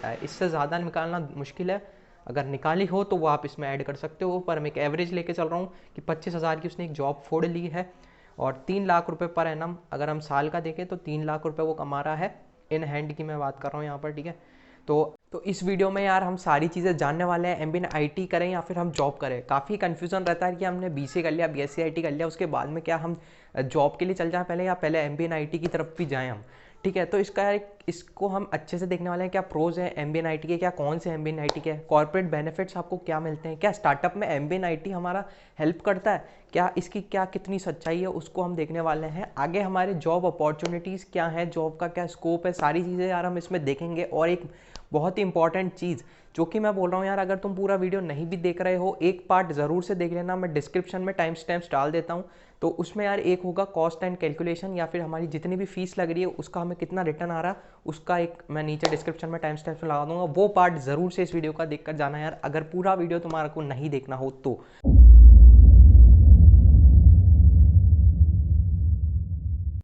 लेता है, इससे ज़्यादा निकालना मुश्किल है। अगर निकाली हो तो वो आप इसमें ऐड कर सकते हो, पर मैं एक एवरेज लेके चल रहा हूँ कि 25,000 की उसने एक जॉब फोड़ ली है और 3 लाख रुपए पर एनम अगर हम साल का देखें तो 3 लाख रुपए वो कमा रहा है, इन हैंड की मैं बात कर रहा हूँ यहाँ पर, ठीक है। तो इस वीडियो में यार हम सारी चीज़ें जानने वाले हैं, एमबीए आईटी करें या फिर हम जॉब करें। काफ़ी कन्फ्यूज़न रहता है कि हमने बीसीए कर लिया, बीएससी आईटी कर लिया, उसके बाद में क्या हम जॉब के लिए चल जाएं पहले, या पहले एमबीए आईटी की तरफ भी जाएं हम, ठीक है। तो इसको हम अच्छे से देखने वाले हैं, क्या प्रोज है एमबीए आईटी के, क्या कौन से एमबीए आईटी के, कॉर्पोरेट बेनिफिट्स आपको क्या मिलते हैं, क्या स्टार्टअप में एमबीए आईटी हमारा हेल्प करता है, क्या इसकी क्या कितनी सच्चाई है, उसको हम देखने वाले हैं। आगे हमारे जॉब अपॉर्चुनिटीज़ क्या है, जॉब का क्या स्कोप है, सारी चीज़ें यार हम इसमें देखेंगे। और एक बहुत ही इंपॉर्टेंट चीज़ जो कि मैं बोल रहा हूँ यार, अगर तुम पूरा वीडियो नहीं भी देख रहे हो, एक पार्ट ज़रूर से देख लेना, मैं डिस्क्रिप्शन में टाइम स्टैम्प्स डाल देता हूँ। तो उसमें यार एक होगा कॉस्ट एंड कैलकुलेशन, या फिर हमारी जितनी भी फीस लग रही है उसका हमें कितना रिटर्न आ रहा है, उसका एक मैं नीचे डिस्क्रिप्शन में टाइम स्टैम्प्स में लगा दूंगा। वो पार्ट ज़रूर से इस वीडियो का देख कर जाना यार, अगर पूरा वीडियो तुम्हारा को नहीं देखना हो तो।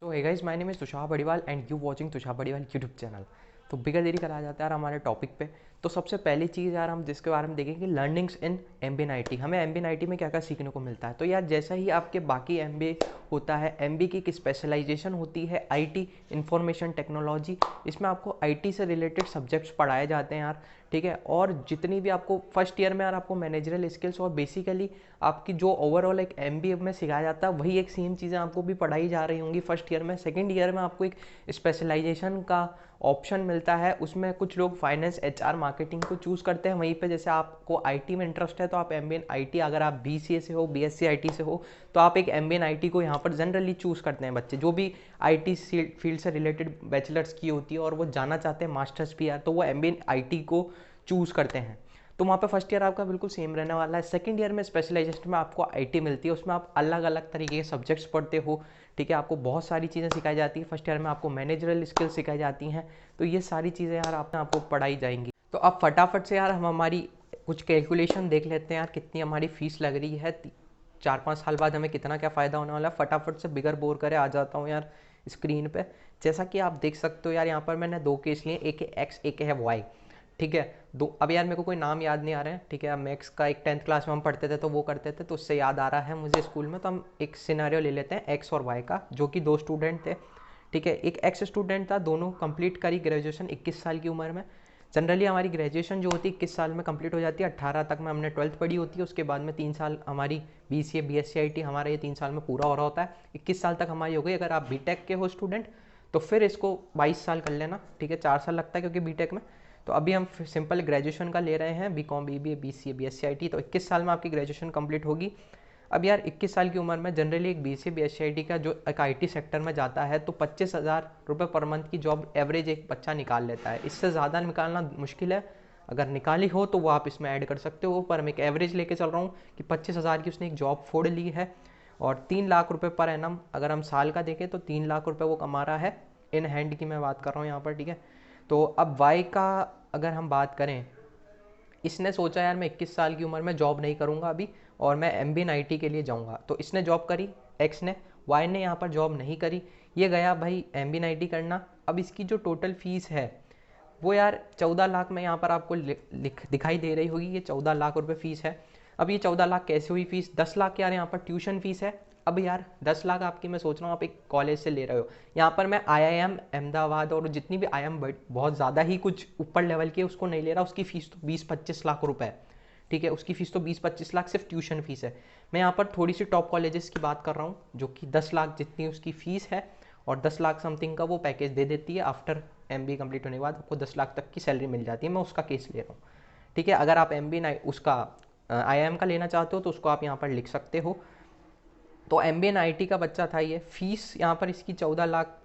तो hey guys, my name is Tushar Badiwal and you watching Tushar Badiwal YouTube channel. तो बिगर देरी करा जाता है यार हमारे टॉपिक पे। तो सबसे पहली चीज़ यार हम जिसके बारे में देखेंगे, लर्निंग्स इन एमबीए आईटी। हमें एमबीए आईटी में क्या क्या सीखने को मिलता है। तो यार जैसा ही आपके बाकी एमबीए होता है, एमबीए की एक स्पेशलाइजेशन होती है आईटी, इंफॉर्मेशन टेक्नोलॉजी। इसमें आपको आईटी से रिलेटेड सब्जेक्ट्स पढ़ाए जाते हैं यार, ठीक है। और जितनी भी आपको फर्स्ट ईयर में यार आपको मैनेजरल स्किल्स और बेसिकली आपकी जो ओवरऑल एक एमबीए में सिखाया जाता है, वही एक सेम चीज़ें आपको भी पढ़ाई जा रही होंगी फर्स्ट ईयर में। सेकंड ईयर में आपको एक स्पेशलाइजेशन का ऑप्शन मिलता है, उसमें कुछ लोग फाइनेंस, एचआर, मार्केटिंग को चूज़ करते हैं। वहीं पे जैसे आपको आईटी में इंटरेस्ट है तो आप एमबीए आईटी, अगर आप बीसीए से हो, बीएससी आईटी से हो, तो आप एक एमबीए आईटी को यहाँ पर जनरली चूज़ करते हैं बच्चे जो भी आईटी फील्ड से रिलेटेड बैचलर्स की होती है और वो जाना चाहते हैं मास्टर्स भी यार, तो वो एमबीए आईटी को चूज़ करते हैं। तो वहाँ पे फर्स्ट ईयर आपका बिल्कुल सेम रहने वाला है। सेकंड ईयर में स्पेशलाइजेशन में आपको आईटी मिलती है, उसमें आप अलग अलग तरीके के सब्जेक्ट्स पढ़ते हो, ठीक है। आपको बहुत सारी चीज़ें सिखाई जाती है। फर्स्ट ईयर में आपको मैनेजरल स्किल्स सिखाई जाती हैं। तो ये सारी चीज़ें यार आपको पढ़ाई जाएंगी। तो अब फटाफट से यार हम हमारी कुछ कैलकुलेशन देख लेते हैं यार, कितनी हमारी फीस लग रही है, 4-5 साल बाद हमें कितना क्या फ़ायदा होने वाला है। फटाफट से बिगर बोर करे आ जाता हूँ यार स्क्रीन पे। जैसा कि आप देख सकते हो यार, यहाँ पर मैंने 2 केस लिए, एक है एक्स, एक है वाई, ठीक है। दो, अब यार मेरे को कोई नाम याद नहीं आ रहे हैं, ठीक है। मैक्स का एक 10th क्लास में हम पढ़ते थे तो वो करते थे, तो उससे याद आ रहा है मुझे स्कूल में। तो हम एक सिनेरियो ले लेते हैं एक्स और वाई का, जो कि 2 स्टूडेंट थे, ठीक है। एक एक्स स्टूडेंट था, दोनों कंप्लीट करी ग्रेजुएशन 21 साल की उम्र में। जनरली हमारी ग्रेजुएशन जो होती है 21 साल में कंप्लीट हो जाती है, 18 तक में हमने 12th पढ़ी होती है, उसके बाद में 3 साल हमारी बीसीए, बीएससी आईटी हमारा ये 3 साल में पूरा हो रहा होता है। 21 साल तक हमारी हो गई। अगर आप बीटेक के हो स्टूडेंट तो फिर इसको 22 साल कर लेना, ठीक है। 4 साल लगता है क्योंकि बीटेक में। तो अभी हम सिंपल ग्रेजुएशन का ले रहे हैं, BCom, BBA, BCA, BSc IT. तो 21 साल में आपकी ग्रेजुएशन कंप्लीट होगी। अब यार 21 साल की उम्र में जनरली एक बीसीए, बीएससी आईटी का जो एक आईटी सेक्टर में जाता है तो 25,000 रुपये पर मंथ की जॉब एवरेज एक बच्चा निकाल लेता है। इससे ज़्यादा निकालना मुश्किल है। अगर निकाली हो तो वो आप इसमें ऐड कर सकते हो, पर मैं एक एवरेज लेके चल रहा हूँ कि 25,000 की उसने एक जॉब फोड़ ली है और 3 लाख रुपये पर एनम अगर हम साल का देखें तो 3 लाख रुपये वो कमा रहा है, इन हैंड की मैं बात कर रहा हूँ यहाँ पर, ठीक है। तो अब वाई का अगर हम बात करें, इसने सोचा यार मैं 21 साल की उम्र में जॉब नहीं करूंगा अभी और मैं एमबीए आईटी के लिए जाऊंगा, तो इसने जॉब करी एक्स ने। वाई ने यहाँ पर जॉब नहीं करी, ये गया भाई एमबीए आईटी करना। अब इसकी जो टोटल फीस है वो यार 14 लाख में यहाँ पर आपको दिखाई दे रही होगी, ये 14 लाख रुपए फीस है। अब ये 14 लाख कैसे हुई फीस? 10 लाख यार यहाँ पर ट्यूशन फीस है। अब यार 10 लाख आपकी, मैं सोच रहा हूँ आप एक कॉलेज से ले रहे हो, यहाँ पर मैं आईआईएम अहमदाबाद और जितनी भी आईआईएम बहुत ज़्यादा ही कुछ ऊपर लेवल की उसको नहीं ले रहा, उसकी फ़ीस तो 20-25 लाख रुपए, ठीक है। उसकी फ़ीस तो 20-25 लाख सिर्फ ट्यूशन फीस है। मैं यहाँ पर थोड़ी सी टॉप कॉलेजेस की बात कर रहा हूँ जो कि 10 लाख जितनी उसकी फ़ीस है और 10 लाख समथिंग का वो पैकेज दे देती है। आफ्टर एमबीए कंप्लीट होने के बाद आपको 10 लाख तक की सैलरी मिल जाती है। मैं उसका केस ले रहा हूँ, ठीक है। अगर आप एमबीए उसका आईआईएम का लेना चाहते हो तो उसको आप यहाँ पर लिख सकते हो। तो एमबीए आईटी का बच्चा था ये। फीस यहाँ पर इसकी 14 लाख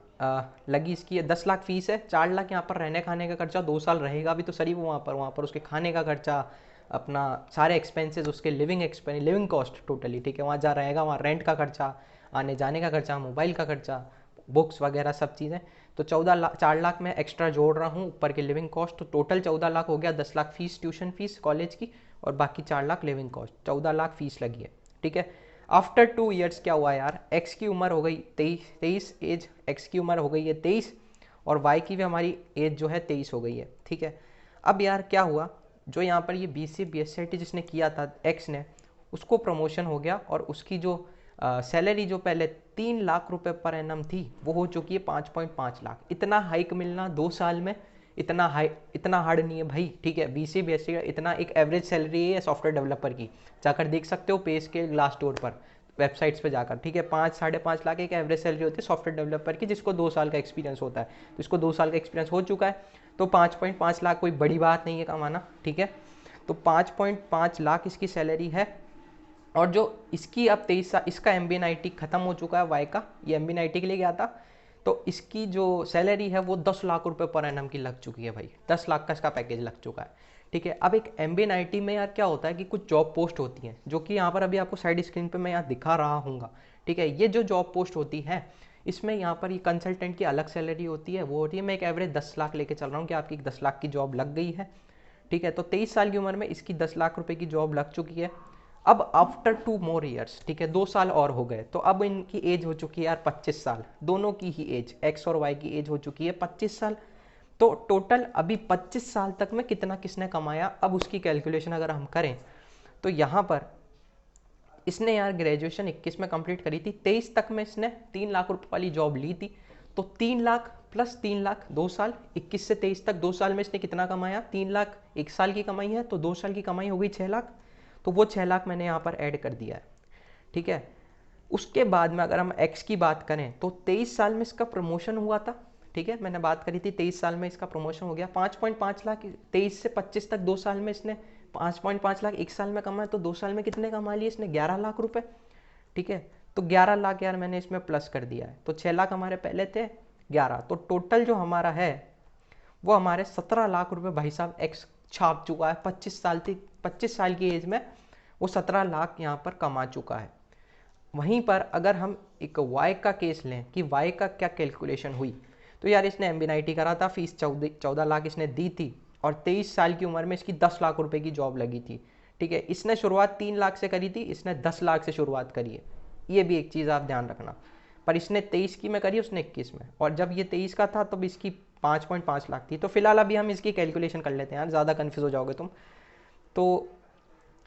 लगी, इसकी 10 लाख फीस है। 4 लाख यहाँ पर रहने खाने का खर्चा, 2 साल रहेगा भी तो सही वो वहाँ पर उसके खाने का खर्चा, अपना सारे एक्सपेंसेस, उसके लिविंग कॉस्ट टोटली, ठीक है। वहाँ जा रहेगा, वहाँ रेंट का खर्चा, आने जाने का खर्चा, मोबाइल का खर्चा, बुक्स वगैरह सब चीज़ें। तो 4 लाख में एक्स्ट्रा जोड़ रहा हूँ ऊपर के लिविंग कॉस्ट, तो टोटल 14 लाख हो गया। 10 lakh fees, tuition fees college की, और बाकी 4 lakh living cost, 14 lakh fees लगी है, ठीक है। आफ्टर 2 ईयर्स क्या हुआ यार, एक्स की उम्र हो गई 23 एज, एक्स की उम्र हो गई है 23 और वाई की भी हमारी एज जो है 23 हो गई है, ठीक है। अब यार क्या हुआ, जो यहाँ पर ये BCA BSCIT जिसने किया था एक्स ने, उसको प्रमोशन हो गया और उसकी जो सैलरी जो पहले 3 लाख रुपए पर एनम थी वो हो चुकी है 5.5 लाख। इतना हाइक मिलना 2 साल में इतना हार्ड नहीं है भाई, ठीक है। BCA BSc इतना एक एवरेज सैलरी है सॉफ्टवेयर डेवलपर की, जाकर देख सकते हो पे स्केल ग्लासडोर पर, वेबसाइट्स पे जाकर, ठीक है। 5-5.5 लाख एक एवरेज सैलरी होती है सॉफ्टवेयर डेवलपर की, जिसको 2 साल का एक्सपीरियंस होता है। तो इसको 2 साल का एक्सपीरियंस हो चुका है, तो 5.5 लाख कोई बड़ी बात नहीं है कमाना, ठीक है। तो 5.5 लाख इसकी सैलरी है। और जो इसकी अब 23 साल, इसका MBNIT खत्म हो चुका है, वाई का, ये MBNIT के लिए गया था, तो इसकी जो सैलरी है वो 10 लाख रुपए पर एनम की लग चुकी है भाई, 10 लाख का इसका पैकेज लग चुका है, ठीक है। अब एक MBNIT में यार क्या होता है कि कुछ जॉब पोस्ट होती हैं, जो कि यहाँ पर अभी आपको साइड स्क्रीन पे मैं यहाँ दिखा रहा हूँ, ठीक है। ये जो जॉब पोस्ट होती है, इसमें यहाँ पर ये कंसल्टेंट की अलग सैलरी होती है, वो होती है, मैं एक एवरेज 10 लाख लेके चल रहा हूँ कि आपकी 10 लाख की जॉब लग गई है, ठीक है। तो 23 साल की उम्र में इसकी 10 लाख रुपए की जॉब लग चुकी है। अब आफ्टर 2 more years, ठीक है, 2 साल और हो गए, तो अब इनकी एज हो चुकी है यार 25 साल, दोनों की ही एज, एक्स और वाई की एज हो चुकी है 25 साल। तो टोटल अभी 25 साल तक में कितना किसने कमाया, अब उसकी कैलकुलेशन अगर हम करें तो यहाँ पर इसने यार ग्रेजुएशन 21 में कंप्लीट करी थी, 23 तक में इसने 3 लाख रुपए वाली जॉब ली थी, तो 3 लाख प्लस 3 लाख 2 साल, 21 से 23 तक 2 साल में इसने कितना कमाया, 3 लाख 1 साल की कमाई है, तो 2 साल की कमाई हो गई 6 लाख, तो वो 6 लाख मैंने यहाँ पर ऐड कर दिया है, ठीक है। उसके बाद में अगर हम एक्स की बात करें तो 23 साल में इसका प्रमोशन हुआ था, ठीक है, मैंने बात करी थी 23 साल में इसका प्रमोशन हो गया, 5.5 लाख 23 से 25 तक 2 साल में इसने 5.5 लाख 1 साल में कमाया, तो 2 साल में कितने कमा लिए इसने, 11 लाख रुपए, ठीक है। तो 11 लाख यार मैंने इसमें प्लस कर दिया है, तो 6 लाख हमारे पहले थे, 11, तो टोटल जो हमारा है वो हमारे 17 लाख रुपए भाई साहब एक्स छाप चुका है 25 साल की एज में, वो 17 लाख यहाँ पर कमा चुका है। वहीं पर अगर हम एक वाई का केस लें कि वाई का क्या कैलकुलेशन हुई, तो यार इसने MBNIT करा था, फीस 14 लाख इसने दी थी, और 23 साल की उम्र में इसकी 10 लाख रुपए की जॉब लगी थी, ठीक है। इसने शुरुआत 3 लाख से करी थी, इसने 10 लाख से शुरुआत करी है, ये भी एक चीज़ आप ध्यान रखना। पर इसने 23 की में करी, उसने 21 में, और जब ये 23 का था तब इसकी 5.5 लाख थी। तो फिलहाल अभी हम इसकी कैलकुलेशन कर लेते हैं यार, ज़्यादा कन्फ्यूज हो जाओगे तुम। तो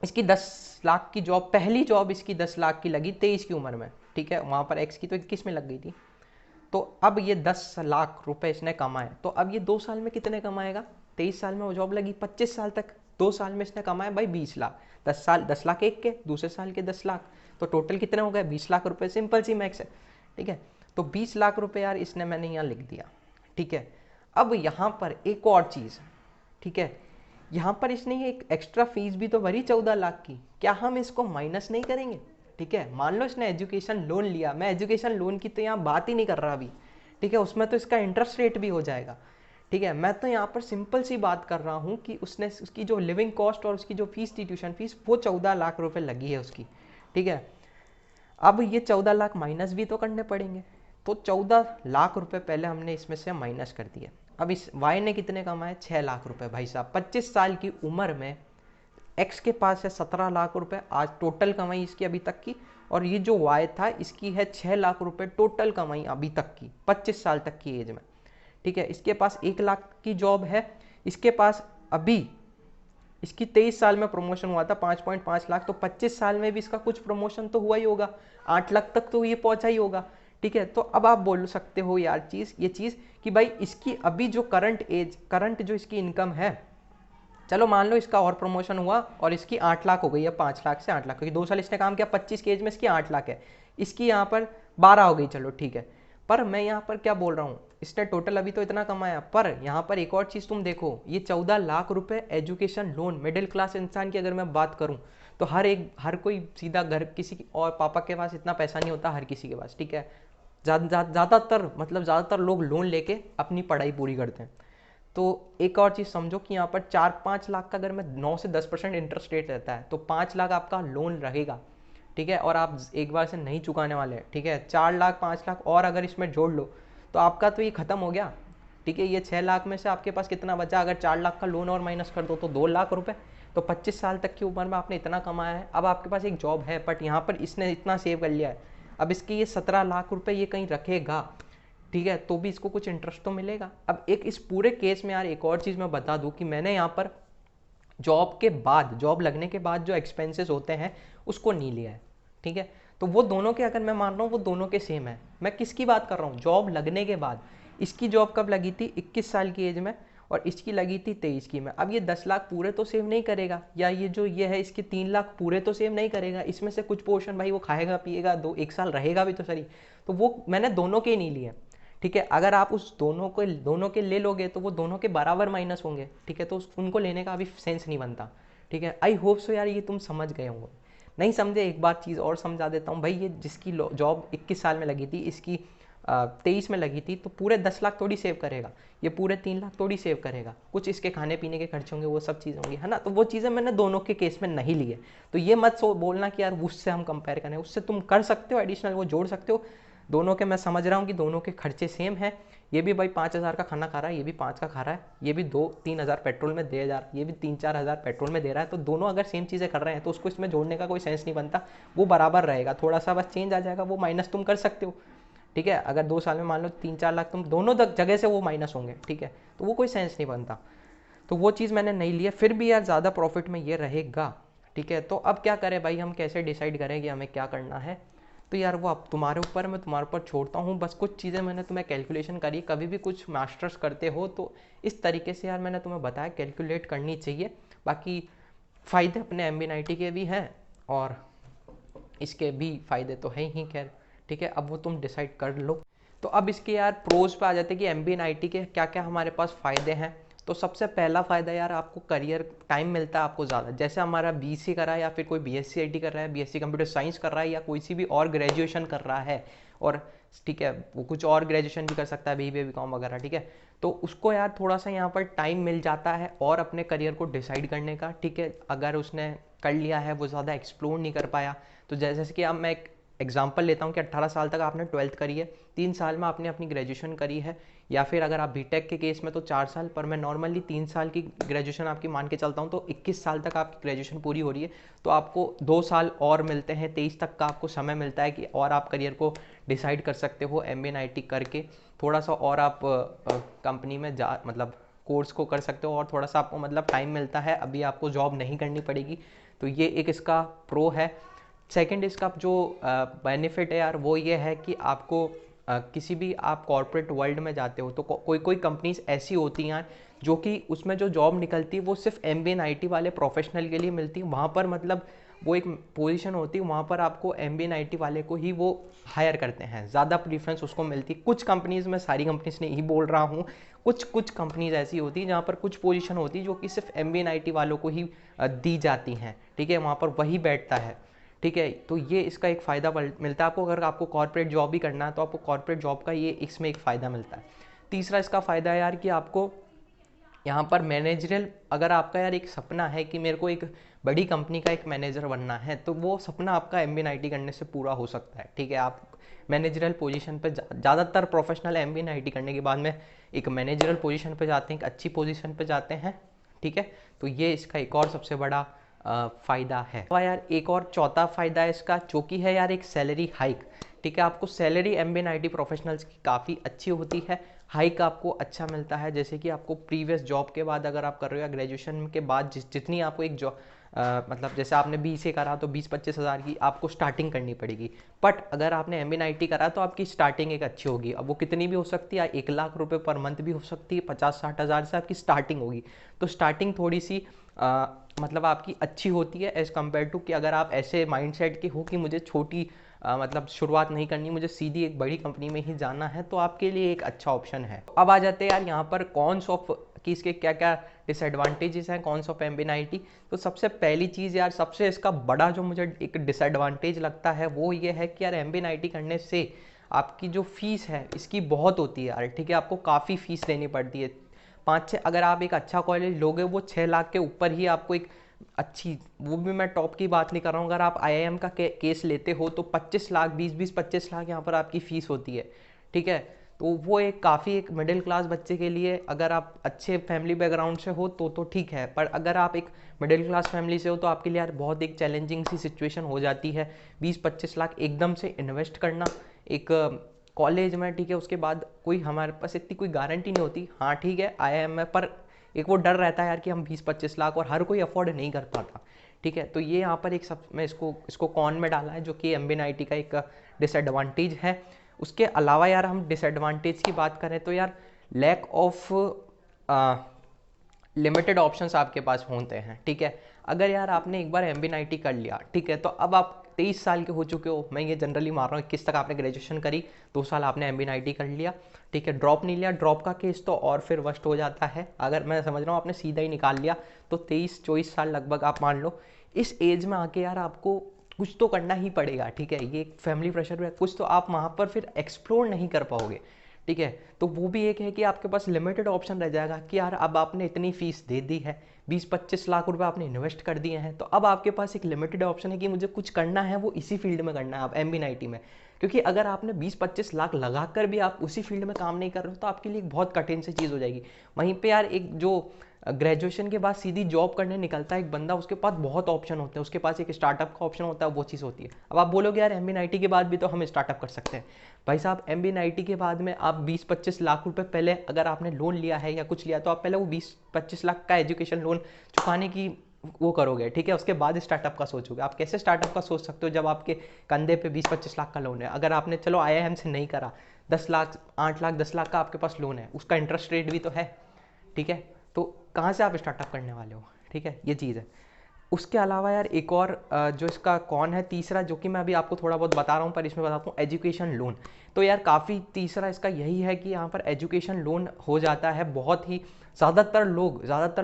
इसकी 10 लाख की जॉब, पहली जॉब इसकी 10 लाख की लगी 23 की उम्र में, ठीक है। वहाँ पर एक्स की तो 21 में लग गई थी। तो अब ये 10 लाख रुपए इसने कमाए, तो अब ये 2 साल में कितने कमाएगा, 23 साल में वो जॉब लगी, 25 साल तक 2 साल में इसने कमाया भाई 20 लाख, 10 लाख एक के, दूसरे साल के 10 लाख, तो टोटल कितने हो गए 20 लाख रुपए, सिंपल सी मैक्स है, ठीक है। तो 20 लाख रुपए यार इसने, मैंने यहाँ लिख दिया, ठीक है। अब यहाँ पर एक और चीज़, ठीक है, यहाँ पर इसने ये एक एक्स्ट्रा फीस भी तो भरी 14 लाख की, क्या हम इसको माइनस नहीं करेंगे, ठीक है। मान लो इसने एजुकेशन लोन लिया, मैं एजुकेशन लोन की तो यहाँ बात ही नहीं कर रहा अभी, ठीक है, उसमें तो इसका इंटरेस्ट रेट भी हो जाएगा, ठीक है। मैं तो यहाँ पर सिंपल सी बात कर रहा हूँ कि उसने, उसकी जो लिविंग कॉस्ट और उसकी जो फीस थी ट्यूशन फीस, वो 14 लाख रुपए लगी है उसकी, ठीक है। अब ये 14 लाख माइनस भी तो करने पड़ेंगे, तो 14 लाख रुपए पहले हमने इसमें से माइनस कर दिया। अब इस वाई ने कितने कमाए, 6 लाख रुपए भाई साहब, 25 साल की उम्र में एक्स के पास है 17 लाख रुपए आज टोटल कमाई इसकी अभी तक की, और ये जो वाई था इसकी है 6 लाख रुपए टोटल कमाई अभी तक की 25 साल तक की एज में, ठीक है। इसके पास 1 लाख की जॉब है, इसके पास अभी इसकी 23 साल में प्रमोशन हुआ था 5.5 लाख, तो 25 साल में भी इसका कुछ प्रमोशन तो हुआ ही होगा, 8 लाख तक तो ये पहुंचा ही होगा, ठीक है। तो अब आप बोल सकते हो यार ये चीज़ कि भाई इसकी अभी जो करंट जो इसकी इनकम है, चलो मान लो इसका और प्रमोशन हुआ और इसकी 8 लाख हो गई है, 5 लाख से 8 लाख, क्योंकि 2 साल इसने काम किया, 25 की एज में इसकी 8 लाख है, इसकी यहाँ पर 12 हो गई, चलो ठीक है। पर मैं यहाँ पर क्या बोल रहा हूँ, इसने टोटल अभी तो इतना कमाया, पर यहाँ पर एक और चीज़ तुम देखो, ये 14 लाख रुपए एजुकेशन लोन, मिडिल क्लास इंसान की अगर मैं बात करूँ तो हर कोई सीधा घर, किसी और पापा के पास इतना पैसा नहीं होता हर किसी के पास, ठीक है। ज़्यादातर लोग लोन लेके अपनी पढ़ाई पूरी करते हैं। तो एक और चीज़ समझो कि यहाँ पर 4-5 लाख का अगर मैं 9 से 10% इंटरेस्ट रेट रहता है, तो 5 लाख आपका लोन रहेगा, ठीक है, और आप एक बार से नहीं चुकाने वाले हैं, ठीक है। 4 लाख 5 लाख और अगर इसमें जोड़ लो तो आपका तो ये खत्म हो गया, ठीक है। ये 6 लाख में से आपके पास कितना बचा, अगर 4 लाख का लोन और माइनस कर दो तो 2 लाख रुपए, तो 25 साल तक की उम्र में आपने इतना कमाया है। अब आपके पास एक जॉब है, बट यहाँ पर इसने इतना सेव कर लिया है, अब इसकी ये 17 लाख रुपए ये कहीं रखेगा, ठीक है, तो भी इसको कुछ इंटरेस्ट तो मिलेगा। अब एक इस पूरे केस में यार एक और चीज़ मैं बता दूं कि मैंने यहाँ पर जॉब के बाद, जॉब लगने के बाद जो एक्सपेंसेस होते हैं उसको नहीं लिया है, ठीक है। तो वो दोनों के, अगर मैं मान रहा हूँ वो दोनों के सेम है। मैं किसकी बात कर रहा हूँ, जॉब लगने के बाद। इसकी जॉब कब लगी थी, 21 साल की एज में, और इसकी लगी थी 23 की में। अब ये 10 लाख पूरे तो सेव नहीं करेगा, या ये जो ये है इसके 3 लाख पूरे तो सेव नहीं करेगा। इसमें से कुछ पोर्शन भाई वो खाएगा पिएगा, 1 साल रहेगा भी तो सही। तो वो मैंने दोनों के ही नहीं लिए, ठीक है। अगर आप उस दोनों के ले लोगे तो वो दोनों के बराबर माइनस होंगे, ठीक है। तो उनको लेने का अभी सेंस नहीं बनता, ठीक है। आई होप सो यार ये तुम समझ गए होंगे। नहीं समझे, एक बार चीज़ और समझा देता हूँ भाई। ये जिसकी जॉब 21 साल में लगी थी, इसकी 23 में लगी थी, तो पूरे 10 लाख थोड़ी सेव करेगा, ये पूरे 3 लाख थोड़ी सेव करेगा। कुछ इसके खाने पीने के खर्च होंगे, वो सब चीज़ होंगी, है ना। तो वो चीज़ें मैंने दोनों के केस में नहीं ली है। तो ये मत बोलना कि यार उससे हम कंपेयर करें, उससे तुम कर सकते हो एडिशनल, वो जोड़ सकते हो। दोनों के मैं समझ रहा हूँ कि दोनों के खर्चे सेम हैं। ये भी भाई 5,000 का खाना खा रहा है, ये भी 5 का खा रहा है, ये भी 2-3 हज़ार पेट्रोल में दे जा रहा है, ये भी 3-4 हज़ार पेट्रोल में दे रहा है। तो दोनों अगर सेम चीज़ें कर रहे हैं तो उसको इसमें जोड़ने का कोई सेंस नहीं बनता। वो बराबर रहेगा, थोड़ा सा बस चेंज आ जाएगा, वो माइनस तुम कर सकते हो, ठीक है। अगर 2 साल में मान लो 3-4 लाख तुम दोनों जगह से वो माइनस होंगे, ठीक है। तो वो कोई सेंस नहीं बनता। तो वो चीज़ मैंने नहीं ली है। फिर भी यार ज़्यादा प्रॉफिट में ये रहेगा, ठीक है। तो अब क्या करें भाई, हम कैसे डिसाइड करें कि हमें क्या करना है। तो यार वो अब तुम्हारे ऊपर, मैं तुम्हारे ऊपर छोड़ता हूँ। बस कुछ चीज़ें मैंने तुम्हें कैलकुलेशन करी। कभी भी कुछ मास्टर्स करते हो तो इस तरीके से यार मैंने तुम्हें बताया कैलकुलेट करनी चाहिए। बाकी फ़ायदे अपने MB90 के भी हैं और इसके भी फ़ायदे तो हैं ही, खैर ठीक है। अब वो तुम डिसाइड कर लो। तो अब इसके यार प्रोज पे आ जाते हैं कि MB90 के क्या क्या हमारे पास फ़ायदे हैं। तो सबसे पहला फ़ायदा यार, आपको करियर टाइम मिलता है आपको ज़्यादा। जैसे हमारा BC कर रहा है या फिर कोई BSc IT कर रहा है, BSc कंप्यूटर साइंस कर रहा है, या कोई सी भी और ग्रेजुएशन कर रहा है, और ठीक है वो कुछ और ग्रेजुएशन भी कर सकता है, BBA BCom वगैरह, ठीक है। तो उसको यार थोड़ा सा यहाँ पर टाइम मिल जाता है और अपने करियर को डिसाइड करने का, ठीक है। अगर उसने कर लिया है, वो ज़्यादा एक्सप्लोर नहीं कर पाया, तो जैसे कि अब मैं एक एग्जाम्पल लेता हूँ कि 18 साल तक आपने 12th करी है, 3 साल में आपने अपनी ग्रेजुएशन करी है, या फिर अगर आप बीटेक के केस में तो 4 साल, पर मैं नॉर्मली 3 साल की ग्रेजुएशन आपकी मान के चलता हूँ, तो 21 साल तक आपकी ग्रेजुएशन पूरी हो रही है। तो आपको 2 साल और मिलते हैं, 23 तक का आपको समय मिलता है कि और आप करियर को डिसाइड कर सकते हो MB90 करके। थोड़ा सा और आप कंपनी में मतलब कोर्स को कर सकते हो, और थोड़ा सा आपको मतलब टाइम मिलता है, अभी आपको जॉब नहीं करनी पड़ेगी। तो ये एक इसका प्रो है। सेकंड इसका जो बेनिफिट है यार, वो ये है कि आपको किसी भी आप कॉर्पोरेट वर्ल्ड में जाते हो तो कोई कोई कंपनीज ऐसी होती हैं यार, जो कि उसमें जो जॉब निकलती है वो सिर्फ MB90 वाले प्रोफेशनल के लिए मिलती है। वहाँ पर मतलब वो एक पोजीशन होती है, वहाँ पर आपको MB90 वाले को ही वो हायर करते हैं, ज़्यादा प्रीफ्रेंस उसको मिलती है। कुछ कंपनीज़ में, सारी कंपनीज नहीं बोल रहा हूँ, कुछ कंपनीज ऐसी होती है जहाँ पर कुछ पोजीशन होती है जो कि सिर्फ MB90 वालों को ही दी जाती हैं, ठीक है। वहाँ पर वही बैठता है, ठीक है। तो ये इसका एक फ़ायदा मिलता है आपको। अगर आपको कॉर्पोरेट जॉब भी करना है तो आपको कॉर्पोरेट जॉब का ये इसमें एक फ़ायदा मिलता है। तीसरा इसका फ़ायदा है यार कि आपको यहाँ पर मैनेजरल, अगर आपका यार एक सपना है कि मेरे को एक बड़ी कंपनी का एक मैनेजर बनना है, तो वो सपना आपका MB90 करने से पूरा हो सकता है, ठीक है। आप मैनेजरल पोजीशन पे ज़्यादातर प्रोफेशनल MB90 करने के बाद में एक मैनेजरल पोजीशन पे जाते हैं, एक अच्छी पोजीशन पे जाते हैं, ठीक है। तो ये इसका एक और सबसे बड़ा फ़ायदा है। तो यार एक और चौथा फ़ायदा है इसका, जो कि है यार एक सैलरी हाइक, ठीक है। आपको सैलरी MB90 प्रोफेशनल्स की काफ़ी अच्छी होती है, हाइक आपको अच्छा मिलता है। जैसे कि आपको प्रीवियस जॉब के बाद, अगर आप कर रहे हो या ग्रेजुएशन के बाद जितनी आपको एक जॉब मतलब जैसे आपने BC करा तो 20-25 हज़ार की आपको स्टार्टिंग करनी पड़ेगी। बट अगर आपने MB90 करा तो आपकी स्टार्टिंग एक अच्छी होगी। अब वो कितनी भी हो सकती है, 1 लाख रुपये पर मंथ भी हो सकती है, 50-60 हज़ार से आपकी स्टार्टिंग होगी। तो स्टार्टिंग थोड़ी सी मतलब आपकी अच्छी होती है एज़ कम्पेयर टू कि अगर आप ऐसे माइंडसेट के हो कि मुझे छोटी मतलब शुरुआत नहीं करनी, मुझे सीधी एक बड़ी कंपनी में ही जाना है, तो आपके लिए एक अच्छा ऑप्शन है। अब आ जाते हैं यार यहाँ पर कॉन्स ऑफ कि इसके क्या क्या डिसएडवांटेजेस हैं कॉन्स ऑफ MB90। तो सबसे पहली चीज़ यार, सबसे इसका बड़ा जो मुझे एक डिसएडवांटेज लगता है वो ये है कि यार MB90 करने से आपकी जो फीस है इसकी बहुत होती है यार, ठीक है। आपको काफ़ी फीस देनी पड़ती है। 5-6, अगर आप एक अच्छा कॉलेज लोगे वो 6 लाख के ऊपर ही आपको एक अच्छी, वो भी मैं टॉप की बात नहीं कर रहा हूँ, अगर आप IIM का केस लेते हो तो 25 लाख, 20-25 लाख यहाँ पर आपकी फ़ीस होती है, ठीक है। तो वो एक काफ़ी एक मिडिल क्लास बच्चे के लिए, अगर आप अच्छे फैमिली बैकग्राउंड से हो तो ठीक है, पर अगर आप एक मिडिल क्लास फैमिली से हो तो आपके लिए यार बहुत एक चैलेंजिंग सी सिचुएशन हो जाती है। 20-25 लाख एकदम से इन्वेस्ट करना एक कॉलेज में, ठीक है, उसके बाद कोई हमारे पास इतनी कोई गारंटी नहीं होती। हाँ ठीक है, IIM में, पर एक वो डर रहता है यार कि हम 20-25 लाख, और हर कोई अफोर्ड नहीं कर पाता, ठीक है। तो ये यहाँ पर एक सब मैं इसको कॉन में डाला है, जो कि MBA-NIT का एक डिसएडवांटेज है। उसके अलावा यार हम डिसएडवांटेज की बात करें तो यार लैक ऑफ लिमिटेड ऑप्शंस आपके पास होते हैं, ठीक है। अगर यार आपने एक बार MBA-NIT कर लिया, ठीक है, तो अब आप 23 साल के हो चुके हो, मैं ये जनरली मार रहा हूँ, 21 तक आपने ग्रेजुएशन करी, 2 साल आपने MBA-NIT कर लिया, ठीक है, ड्रॉप नहीं लिया। ड्रॉप का केस तो और फिर वर्स्ट हो जाता है। अगर मैं समझ रहा हूँ आपने सीधा ही निकाल लिया, तो 23-24 साल लगभग आप मान लो। इस एज में आके यार आपको कुछ तो करना ही पड़ेगा, ठीक है। ये एक फैमिली प्रेशर है, कुछ तो आप वहाँ पर फिर एक्सप्लोर नहीं कर पाओगे, ठीक है। तो वो भी एक है कि आपके पास लिमिटेड ऑप्शन रह जाएगा कि यार अब आपने इतनी फीस दे दी है, 20-25 लाख रुपए आपने इन्वेस्ट कर दिए हैं, तो अब आपके पास एक लिमिटेड ऑप्शन है कि मुझे कुछ करना है, वो इसी फील्ड में करना है, आप MBA-NIT में। क्योंकि अगर आपने 20-25 लाख लगा कर भी आप उसी फील्ड में काम नहीं कर रहे हो, तो आपके लिए एक बहुत कठिन सी चीज़ हो जाएगी। वहीं पे यार एक जो ग्रेजुएशन के बाद सीधी जॉब करने निकलता है एक बंदा, उसके पास बहुत ऑप्शन होते हैं, उसके पास एक स्टार्टअप का ऑप्शन होता है, वो चीज़ होती है। अब आप बोलोगे यार MBA-NIT के बाद भी तो हम स्टार्टअप कर सकते हैं। भाई साहब, MBA-NIT के बाद में आप 20-25 लाख रुपए पहले अगर आपने लोन लिया है या कुछ लिया, तो आप पहले वो 20-25 लाख का एजुकेशन लोन चुकाने की वो करोगे, ठीक है। उसके बाद स्टार्टअप का सोचोगे। आप कैसे स्टार्टअप का सोच सकते हो जब आपके कंधे पे 20-25 लाख का लोन है? अगर आपने चलो IIM से नहीं करा, 10 लाख 8 लाख 10 लाख का आपके पास लोन है, उसका इंटरेस्ट रेट भी तो है, ठीक है। तो कहाँ से आप स्टार्टअप करने वाले हो, ठीक है, ये चीज़ है। उसके अलावा यार एक और जो इसका कौन है तीसरा, जो कि मैं अभी आपको थोड़ा बहुत बता रहा हूँ, पर इसमें बताता हूँ एजुकेशन लोन। तो यार काफ़ी तीसरा इसका यही है कि यहाँ पर एजुकेशन लोन हो जाता है बहुत ही, ज़्यादातर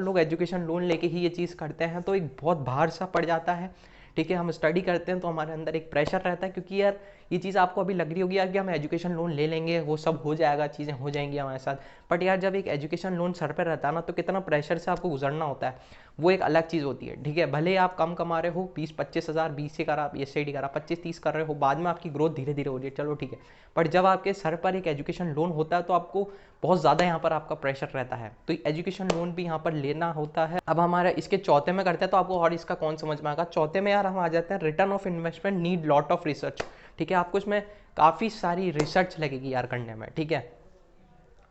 लोग एजुकेशन लोन लेके ही ये चीज़ करते हैं, तो एक बहुत भार सा पड़ जाता है, ठीक है। हम स्टडी करते हैं तो हमारे अंदर एक प्रेशर रहता है, क्योंकि यार ये चीज़ आपको अभी लग रही होगी यार कि हम एजुकेशन लोन ले लेंगे, वो सब हो जाएगा, चीज़ें हो जाएंगी हमारे साथ। बट यार जब एक एजुकेशन लोन सर पर रहता है ना, तो कितना प्रेशर से आपको गुजरना होता है, वो एक अलग चीज़ होती है, ठीक है। भले ही आप कम कमा रहे हो, 20-25 हज़ार, 20 से करा, SID करा, 25-30 कर रहे हो, बाद में आपकी ग्रोथ धीरे धीरे हो रही है, चलो ठीक है। बट जब आपके सर पर एक एजुकेशन लोन होता है, तो आपको बहुत ज़्यादा यहाँ पर आपका प्रेशर रहता है, तो एजुकेशन लोन भी यहाँ पर लेना होता है। अब हमारा इसके चौथे में करते हैं, तो आपको और इसका कौन समझ में आएगा। चौथे में यार हम आ जाते हैं return of investment need lot of research, ठीक है। आपको इसमें काफ़ी सारी रिसर्च लगेगी यार करने में, ठीक है।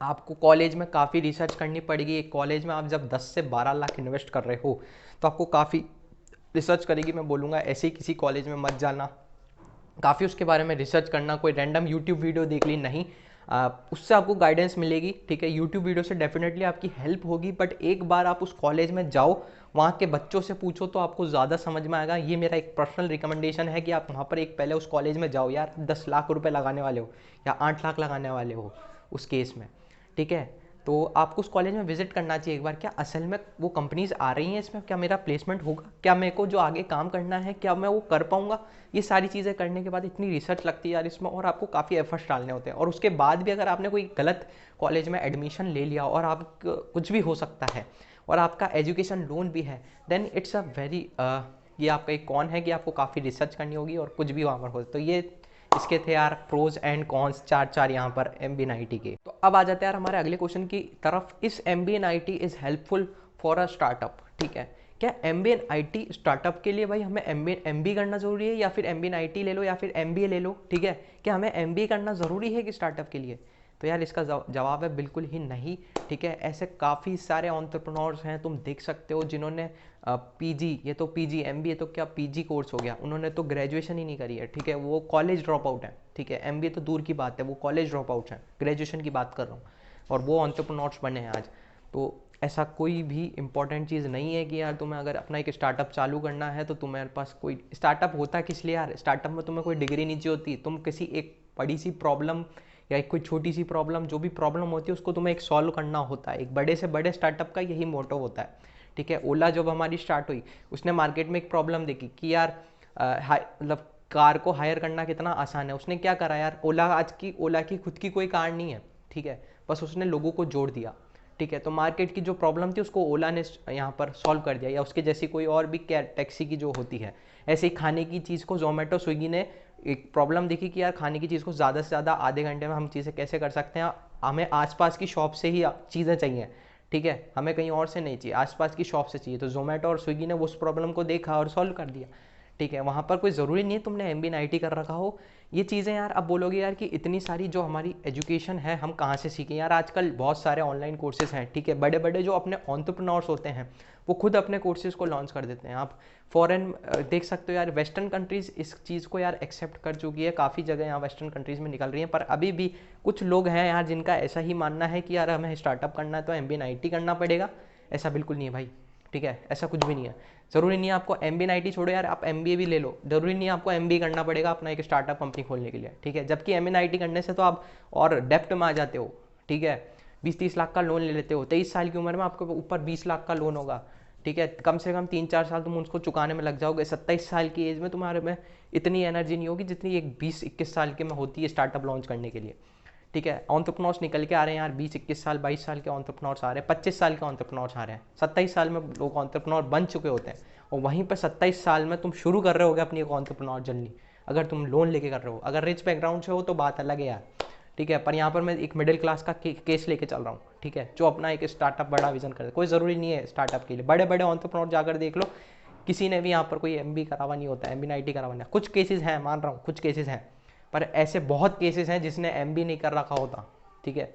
आपको कॉलेज में काफ़ी रिसर्च करनी पड़ेगी। एक कॉलेज में आप जब 10 से 12 लाख इन्वेस्ट कर रहे हो, तो आपको काफ़ी रिसर्च करेगी। मैं बोलूँगा ऐसे ही किसी कॉलेज में मत जाना, काफ़ी उसके बारे में रिसर्च करना। कोई रैंडम यूट्यूब वीडियो देख ली नहीं, उससे आपको गाइडेंस मिलेगी, ठीक है। यूट्यूब वीडियो से डेफिनेटली आपकी हेल्प होगी, बट एक बार आप उस कॉलेज में जाओ, वहाँ के बच्चों से पूछो, तो आपको ज़्यादा समझ में आएगा। ये मेरा एक पर्सनल रिकमेंडेशन है कि आप वहाँ पर एक पहले उस कॉलेज में जाओ। यार 10 लाख रुपए लगाने वाले हो या 8 लाख लगाने वाले हो उस केस में, ठीक है, तो आपको उस कॉलेज में विजिट करना चाहिए एक बार। क्या असल में वो कंपनीज आ रही हैं इसमें, क्या मेरा प्लेसमेंट होगा, क्या मेरे को जो आगे काम करना है क्या मैं वो कर पाऊंगा। ये सारी चीज़ें करने के बाद इतनी रिसर्च लगती है यार इसमें, और आपको काफ़ी एफर्ट्स डालने होते हैं। और उसके बाद भी अगर आपने कोई गलत कॉलेज में एडमिशन ले लिया, और आप कुछ भी हो सकता है, और आपका एजुकेशन लोन भी है, देन इट्स अ वेरी ये आपका एक कौन है कि आपको काफ़ी रिसर्च करनी होगी, और कुछ भी वहाँ पर हो। तो ये इसके थे यार प्रोज एंड कॉन्स, चार यहाँ पर MBA-NIT के। तो अब आ जाते हैं यार हमारे अगले क्वेश्चन की तरफ। इस MBA-NIT is helpful for a startup, ठीक है। क्या MBA-NIT स्टार्टअप के लिए भाई हमें MBA करना जरूरी है, या फिर MBA-NIT ले लो या फिर MBA ले लो, ठीक है। क्या हमें MBA करना ज़रूरी है कि स्टार्टअप के लिए? तो यार इसका जवाब है बिल्कुल ही नहीं, ठीक है। ऐसे काफ़ी सारे एंटरप्रेन्योर्स हैं, तुम देख सकते हो, जिन्होंने PG, ये तो PG, MBA तो क्या PG कोर्स हो गया, उन्होंने तो ग्रेजुएशन ही नहीं करी है, ठीक है, वो कॉलेज ड्रॉप आउट है, ठीक है। MBA तो दूर की बात है, वो कॉलेज ड्रॉप आउट है, ग्रेजुएशन की बात कर रहा हूँ, और वो एंटरप्रेन्योर्स बने हैं आज। तो ऐसा कोई भी इंपॉर्टेंट चीज़ नहीं है कि यार तुम्हें अगर अपना एक स्टार्टअप चालू करना है, तो तुम्हारे पास कोई स्टार्टअप होता किस लिए यार? स्टार्टअप में तुम्हें कोई डिग्री नहीं चाहिए होती, तुम किसी एक बड़ी सी प्रॉब्लम या एक कोई छोटी सी प्रॉब्लम, जो भी प्रॉब्लम होती है उसको तुम्हें एक सॉल्व करना होता है। एक बड़े से बड़े स्टार्टअप का यही मोटो होता है, ठीक है। ओला जब हमारी स्टार्ट हुई, उसने मार्केट में एक प्रॉब्लम देखी कि यार मतलब कार को हायर करना कितना आसान है। उसने क्या करा यार, ओला की खुद की कोई कार नहीं है, ठीक है, बस उसने लोगों को जोड़ दिया, ठीक है। तो मार्केट की जो प्रॉब्लम थी उसको ओला ने यहाँ पर सॉल्व कर दिया, या उसके जैसी कोई और भी टैक्सी की जो होती है। ऐसे ही खाने की चीज़ को जोमेटो स्विगी ने एक प्रॉब्लम देखी कि यार खाने की चीज़ को ज़्यादा से ज़्यादा आधे घंटे में हम चीज़ें कैसे कर सकते हैं। हमें आसपास की शॉप से ही चीज़ें चाहिए, ठीक है, हमें कहीं और से नहीं चाहिए, आसपास की शॉप से चाहिए। तो जोमेटो और स्विगी ने उस प्रॉब्लम को देखा और सॉल्व कर दिया, ठीक है, वहाँ पर कोई ज़रूरी नहीं है तुमने MBA कर रखा हो। ये चीज़ें यार अब बोलोगे यार कि इतनी सारी जो हमारी एजुकेशन है हम कहाँ से सीखें यार, आजकल बहुत सारे ऑनलाइन कोर्सेज हैं, ठीक है, बड़े बड़े जो अपने एंटरप्रेन्योर्स होते हैं वो खुद अपने कोर्सेज को लॉन्च कर देते हैं। आप फॉरेन देख सकते हो यार, वेस्टर्न कंट्रीज़ इस चीज़ को यार एक्सेप्ट कर चुकी है, काफ़ी जगह यहाँ वेस्टर्न कंट्रीज़ में निकल रही हैं, पर अभी भी कुछ लोग हैं यार जिनका ऐसा ही मानना है कि यार हमें स्टार्टअप करना है तो MBA करना पड़ेगा। ऐसा बिल्कुल नहीं है भाई, ठीक है, ऐसा कुछ भी नहीं है। ज़रूरी नहीं है आपको MBA छोड़ो यार, आप MBA भी ले लो, ज़रूरी नहीं है आपको MBA करना पड़ेगा अपना एक स्टार्टअप कंपनी खोलने के लिए, ठीक है। जबकि MBA करने से तो आप और डेप्ट में आ जाते हो, ठीक है, 20-30 लाख का लोन ले लेते हो, 23 साल की उम्र में आपके ऊपर 20 लाख का लोन होगा, ठीक है, कम से कम 3-4 साल तुम उसको चुकाने में लग जाओगे। 27 साल की एज में तुम्हारे में इतनी एनर्जी नहीं होगी जितनी एक 20-21 साल के में होती है स्टार्टअप लॉन्च करने के लिए, ठीक है। एंटरप्रेन्योर्स निकल के आ रहे हैं यार, 20-21 साल 22 साल के एंटरप्रेन्योर्स आ रहे हैं, 25 साल के एंटरप्रेन्योर्स आ रहे हैं, 27 साल में लोग एंटरप्रेन्योर बन चुके होते हैं, और वहीं पर 27 साल में तुम शुरू कर रहे होगे अपनी एक एंटरप्रेन्योर जर्नी, अगर तुम लोन लेके कर रहे हो। अगर रिच बैकग्राउंड से हो तो बात अलग है यार, ठीक है, पर यहाँ पर मैं एक मिडिल क्लास का केस लेके चल रहा हूँ, ठीक है, जो अपना एक स्टार्टअप बड़ा विजन करे। कोई ज़रूरी नहीं है स्टार्टअप के लिए, बड़े बड़े एंटरप्रेन्योर जाकर देख लो, किसी ने भी यहाँ पर कोई MBA करा हुआ नहीं होता, MBA करा हुआ नहीं। कुछ केसेस हैं, मान रहा हूँ कुछ केसेस हैं, पर ऐसे बहुत केसेस हैं जिसने MBA नहीं कर रखा होता, ठीक है।